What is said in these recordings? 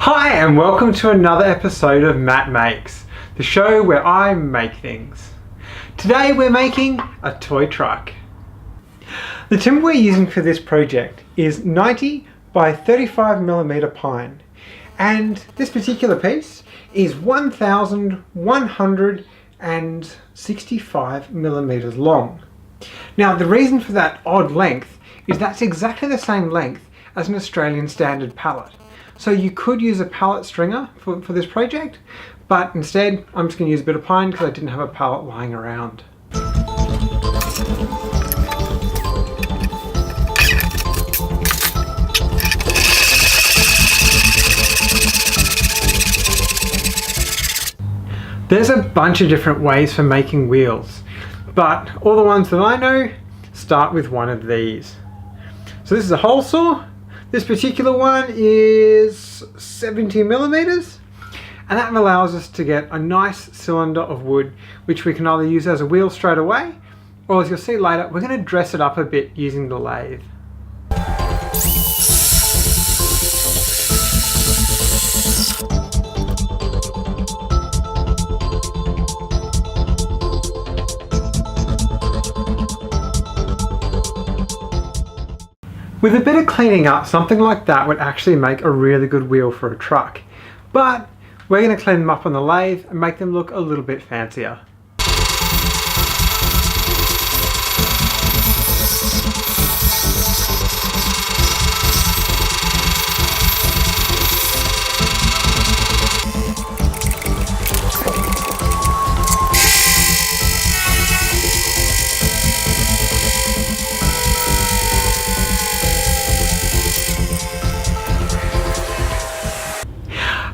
Hi and welcome to another episode of Matt Makes, the show where I make things. Today we're making a toy truck. The timber we're using for this project is 90 by 35mm pine, and this particular piece is 1165mm long. Now the reason for that odd length is that's exactly the same length as an Australian standard pallet. So you could use a pallet stringer for this project, but instead I'm just going to use a bit of pine because I didn't have a pallet lying around. There's a bunch of different ways for making wheels, but all the ones that I know start with one of these. So this is a hole saw. This particular one is 70mm, and that allows us to get a nice cylinder of wood which we can either use as a wheel straight away, or as you'll see later, we're going to dress it up a bit using the lathe. With a bit of cleaning up, something like that would actually make a really good wheel for a truck. But we're going to clean them up on the lathe and make them look a little bit fancier.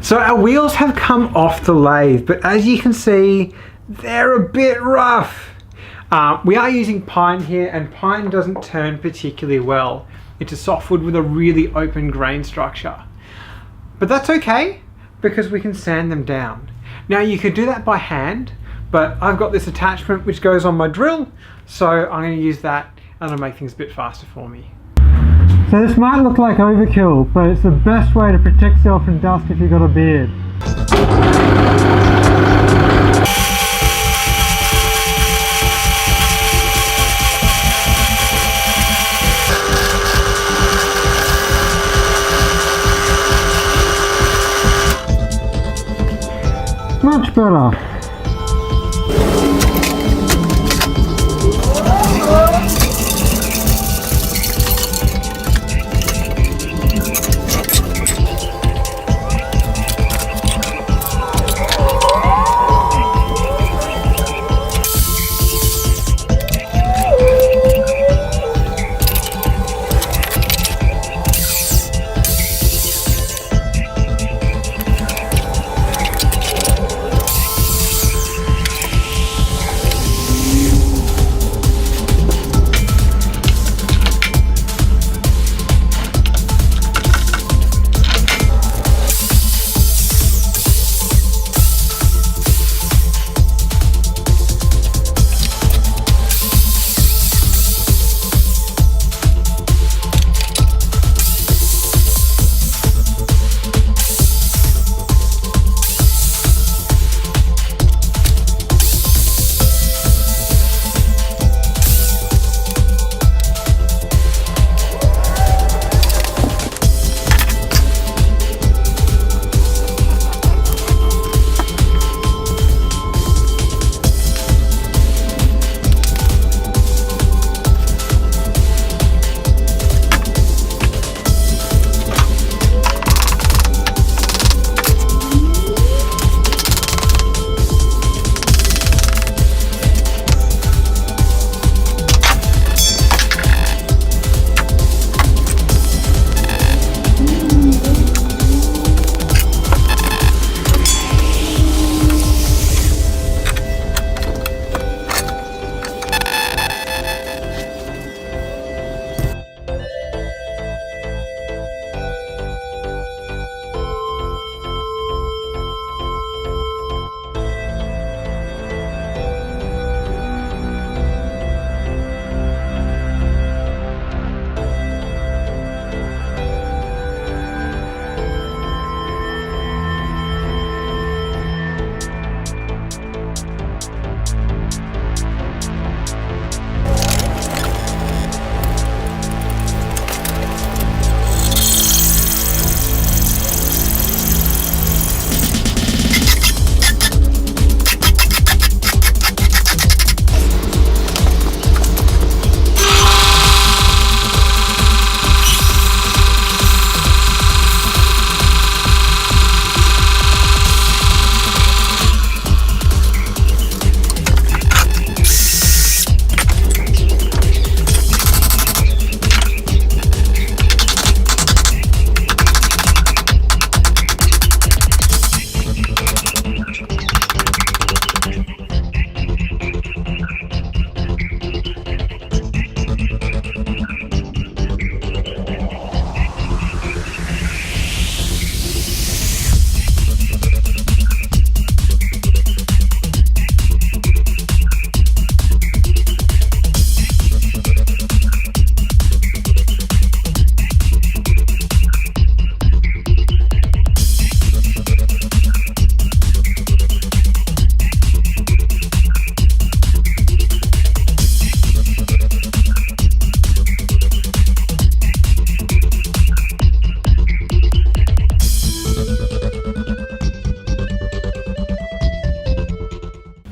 So our wheels have come off the lathe, but as you can see, they're a bit rough. We are using pine here, and pine doesn't turn particularly well. It's a softwood with a really open grain structure. But that's okay, because we can sand them down. Now you could do that by hand, but I've got this attachment which goes on my drill, so I'm going to use that and it'll make things a bit faster for me. So this might look like overkill, but it's the best way to protect yourself from dust if you've got a beard. Much better.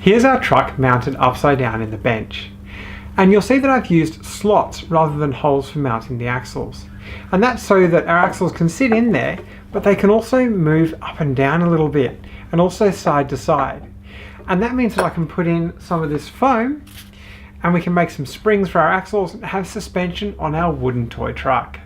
Here's our truck mounted upside down in the bench. And you'll see that I've used slots rather than holes for mounting the axles. And that's so that our axles can sit in there, but they can also move up and down a little bit, and also side to side. And that means that I can put in some of this foam, and we can make some springs for our axles and have suspension on our wooden toy truck.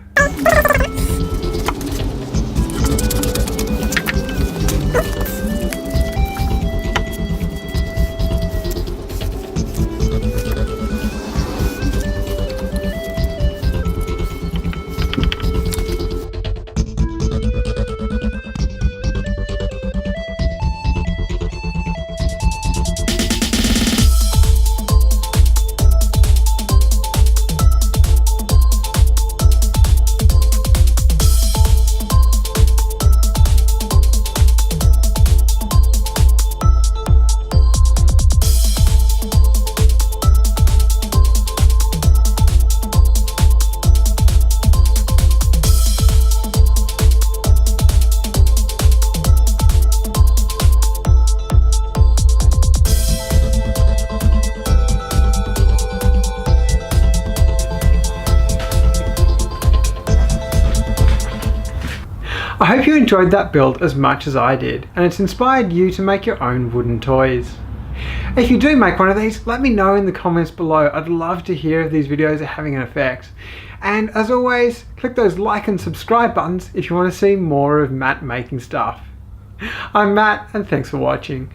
I hope you enjoyed that build as much as I did, and it's inspired you to make your own wooden toys. If you do make one of these, let me know in the comments below. I'd love to hear if these videos are having an effect. And as always, click those like and subscribe buttons if you want to see more of Matt making stuff. I'm Matt, and thanks for watching.